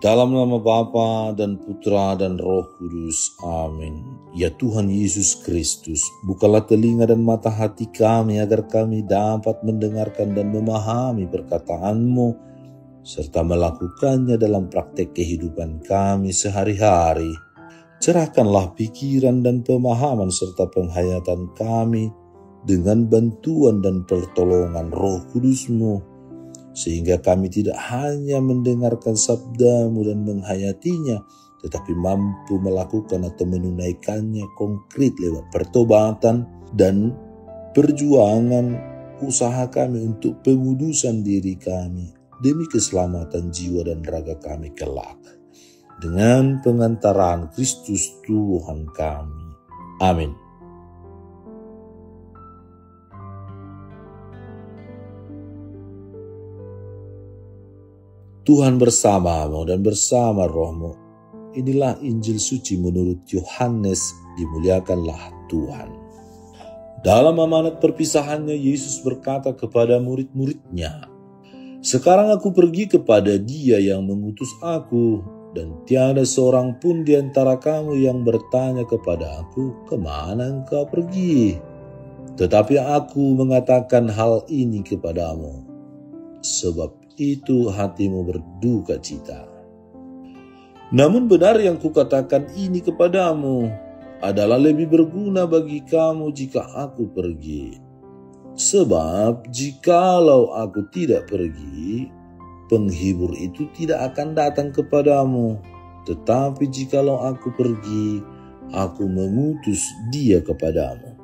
Dalam nama Bapa dan Putra dan Roh Kudus. Amin. Ya Tuhan Yesus Kristus, bukalah telinga dan mata hati kami agar kami dapat mendengarkan dan memahami perkataan-Mu, serta melakukannya dalam praktek kehidupan kami sehari-hari. Cerahkanlah pikiran dan pemahaman serta penghayatan kami dengan bantuan dan pertolongan Roh Kudus-Mu, sehingga kami tidak hanya mendengarkan sabda-Mu dan menghayatinya, tetapi mampu melakukan atau menunaikannya konkret lewat pertobatan dan perjuangan usaha kami untuk pengudusan diri kami demi keselamatan jiwa dan raga kami kelak. Dengan pengantaran Kristus Tuhan kami. Amin. Tuhan bersamamu dan bersama rohmu. Inilah Injil suci menurut Yohanes, dimuliakanlah Tuhan. Dalam amanat perpisahannya, Yesus berkata kepada murid-muridnya, "Sekarang aku pergi kepada Dia yang mengutus aku, dan tiada seorang pun di antara kamu yang bertanya kepada aku, 'Kemana engkau pergi?' Tetapi aku mengatakan hal ini kepadamu, sebab itu hatimu berduka cita. Namun benar yang kukatakan ini kepadamu adalah lebih berguna bagi kamu jika aku pergi. Sebab jikalau aku tidak pergi, penghibur itu tidak akan datang kepadamu. Tetapi jikalau aku pergi, aku mengutus Dia kepadamu.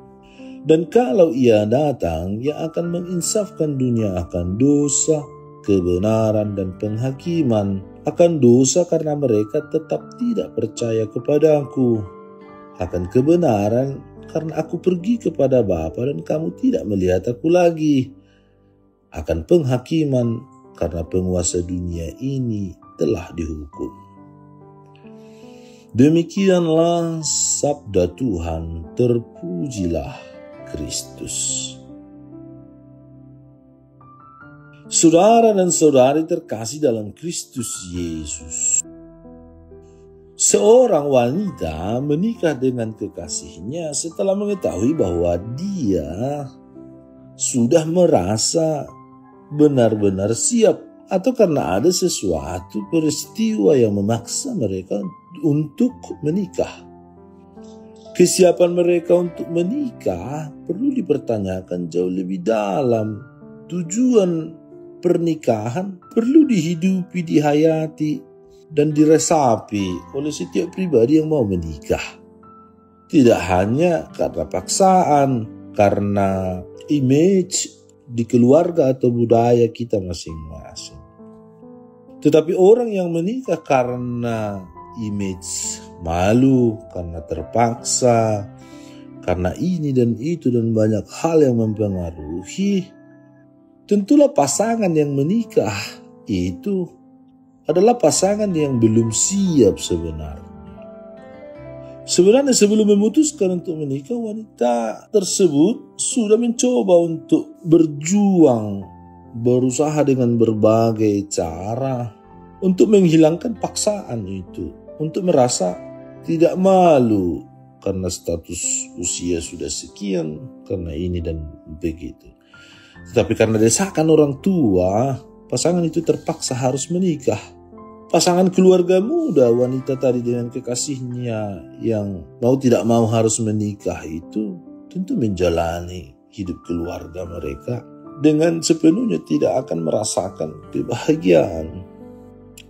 Dan kalau Ia datang, Ia akan menginsafkan dunia akan dosa, kebenaran dan penghakiman. Akan dosa karena mereka tetap tidak percaya kepada aku. Akan kebenaran karena aku pergi kepada Bapa dan kamu tidak melihat aku lagi. Akan penghakiman karena penguasa dunia ini telah dihukum." Demikianlah sabda Tuhan. Terpujilah Kristus. Saudara dan saudari terkasih dalam Kristus Yesus, seorang wanita menikah dengan kekasihnya setelah mengetahui bahwa dia sudah merasa benar-benar siap, atau karena ada sesuatu peristiwa yang memaksa mereka untuk menikah. Kesiapan mereka untuk menikah perlu dipertanyakan jauh lebih dalam. Tujuan pernikahan perlu dihidupi, dihayati, dan diresapi oleh setiap pribadi yang mau menikah. Tidak hanya karena paksaan, karena image di keluarga atau budaya kita masing-masing. Tetapi orang yang menikah karena image, malu, karena terpaksa, karena ini dan itu dan banyak hal yang mempengaruhi, tentulah pasangan yang menikah itu adalah pasangan yang belum siap sebenarnya. Sebenarnya sebelum memutuskan untuk menikah, wanita tersebut sudah mencoba untuk berjuang, berusaha dengan berbagai cara untuk menghilangkan paksaan itu, untuk merasa tidak malu karena status usia sudah sekian, karena ini dan begitu. Tetapi karena desakan orang tua, pasangan itu terpaksa harus menikah. Pasangan keluarga muda wanita tadi dengan kekasihnya yang mau tidak mau harus menikah itu tentu menjalani hidup keluarga mereka dengan sepenuhnya tidak akan merasakan kebahagiaan.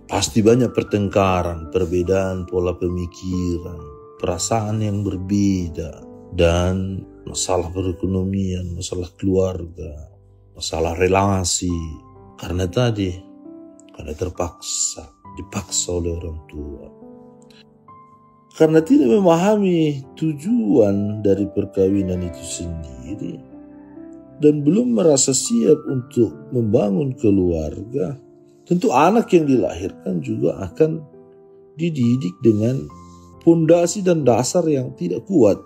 Pasti banyak pertengkaran, perbedaan pola pemikiran, perasaan yang berbeda, dan masalah perekonomian, masalah keluarga, masalah relasi. Karena terpaksa, dipaksa oleh orang tua. Karena tidak memahami tujuan dari perkawinan itu sendiri dan belum merasa siap untuk membangun keluarga, tentu anak yang dilahirkan juga akan dididik dengan pondasi dan dasar yang tidak kuat.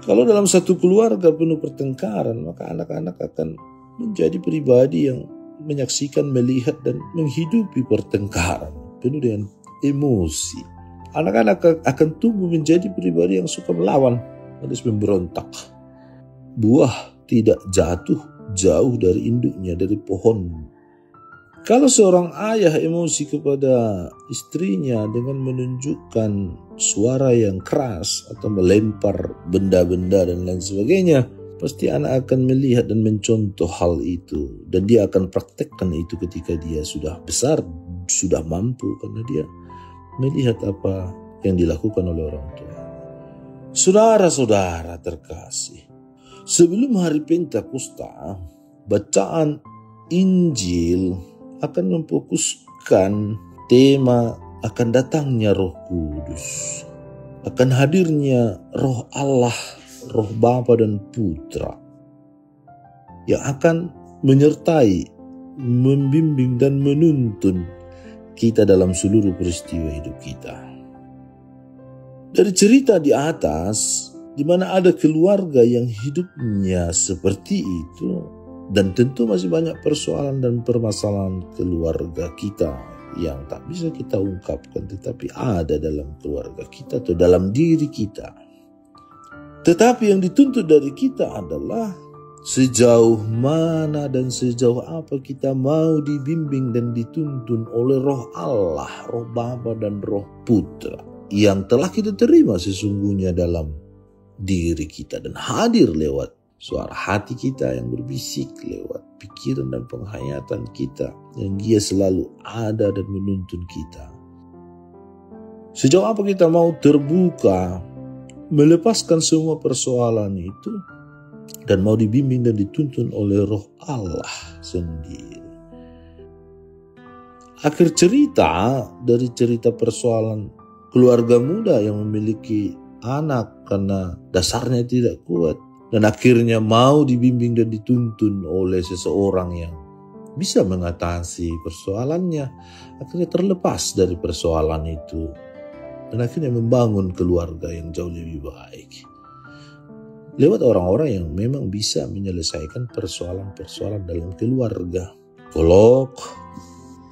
Kalau dalam satu keluarga penuh pertengkaran, maka anak-anak akan menjadi pribadi yang menyaksikan, melihat, dan menghidupi pertengkaran. penuh dengan emosi. Anak-anak akan tumbuh menjadi pribadi yang suka melawan, alias memberontak. Buah tidak jatuh jauh dari induknya, dari pohon. Kalau seorang ayah emosi kepada istrinya dengan menunjukkan suara yang keras atau melempar benda-benda dan lain sebagainya, pasti anak akan melihat dan mencontoh hal itu. Dan dia akan praktekkan itu ketika dia sudah besar, sudah mampu, karena dia melihat apa yang dilakukan oleh orang tua. Saudara-saudara terkasih, sebelum hari Pentakosta, bacaan Injil akan memfokuskan tema akan datangnya Roh Kudus, akan hadirnya Roh Allah, Roh Bapa dan Putra, yang akan menyertai, membimbing dan menuntun kita dalam seluruh peristiwa hidup kita. Dari cerita di atas, di mana ada keluarga yang hidupnya seperti itu, dan tentu masih banyak persoalan dan permasalahan keluarga kita yang tak bisa kita ungkapkan, tetapi ada dalam keluarga kita atau dalam diri kita. Tetapi yang dituntut dari kita adalah sejauh mana dan sejauh apa kita mau dibimbing dan dituntun oleh Roh Allah, Roh Bapa dan Roh Putra yang telah kita terima sesungguhnya dalam diri kita dan hadir lewat suara hati kita yang berbisik, lewat pikiran dan penghayatan kita yang dia selalu ada dan menuntun kita. Sejauh apa kita mau terbuka, melepaskan semua persoalan itu, dan mau dibimbing dan dituntun oleh Roh Allah sendiri. Akhir cerita dari cerita persoalan keluarga muda yang memiliki anak karena dasarnya tidak kuat, dan akhirnya mau dibimbing dan dituntun oleh seseorang yang bisa mengatasi persoalannya, akhirnya terlepas dari persoalan itu, dan akhirnya membangun keluarga yang jauh lebih baik. Lewat orang-orang yang memang bisa menyelesaikan persoalan-persoalan dalam keluarga. Psikolog,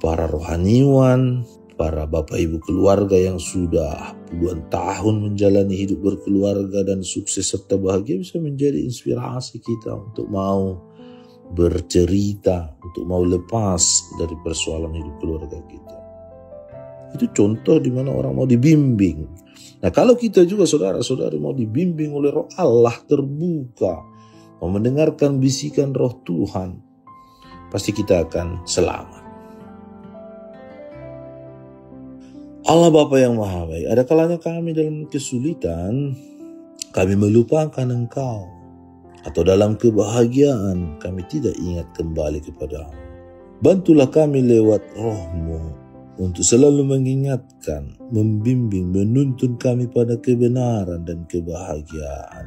para rohaniwan, para bapak ibu keluarga yang sudah puluhan tahun menjalani hidup berkeluarga dan sukses serta bahagia bisa menjadi inspirasi kita untuk mau bercerita, untuk mau lepas dari persoalan hidup keluarga kita. Itu contoh di mana orang mau dibimbing. Nah, kalau kita juga saudara-saudari mau dibimbing oleh Roh Allah, terbuka, mau mendengarkan bisikan Roh Tuhan, pasti kita akan selamat. Allah Bapa yang Maha Baik, ada kalanya kami dalam kesulitan, kami melupakan Engkau, atau dalam kebahagiaan kami tidak ingat kembali kepada-Mu. Bantulah kami lewat Roh-Mu untuk selalu mengingatkan, membimbing, menuntun kami pada kebenaran dan kebahagiaan.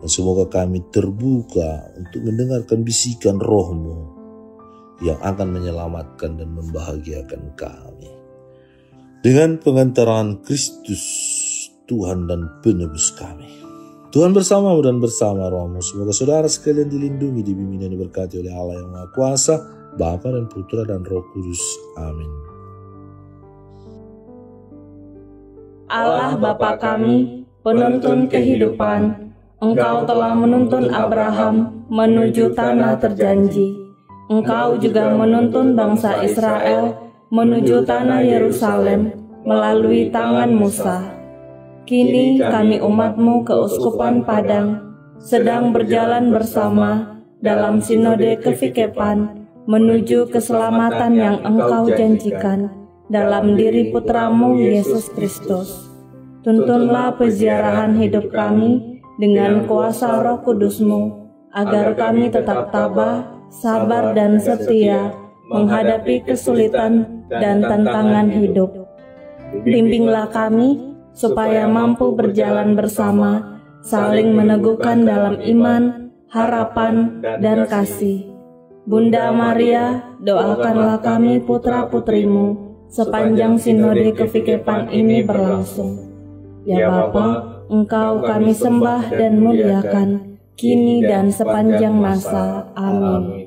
Dan semoga kami terbuka untuk mendengarkan bisikan Roh-Mu yang akan menyelamatkan dan membahagiakan kami. Dengan pengantaran Kristus, Tuhan dan Penebus kami. Tuhan bersama-Mu dan bersama Roh-Mu. Semoga saudara sekalian dilindungi, dibimbing dan diberkati oleh Allah yang Maha Kuasa, Bapa dan Putra dan Roh Kudus. Amin. Allah Bapa kami, penuntun kehidupan, Engkau telah menuntun Abraham menuju tanah terjanji. Engkau juga menuntun bangsa Israel menuju tanah Yerusalem melalui tangan Musa. Kini kami umat-Mu keuskupan Padang sedang berjalan bersama dalam sinode kefikepan menuju keselamatan yang Engkau janjikan dalam diri Putra-Mu Yesus Kristus. Tuntunlah peziarahan hidup kami dengan kuasa Roh Kudus-Mu, agar kami tetap tabah, sabar dan setia menghadapi kesulitan dan tantangan hidup. Bimbinglah kami supaya mampu berjalan bersama, saling meneguhkan dalam iman, harapan, dan kasih. Bunda Maria, doakanlah kami putra-putrimu sepanjang sinode kefikepan ini berlangsung. Ya Bapa, Engkau kami sembah dan muliakan, kini dan sepanjang masa. Amin.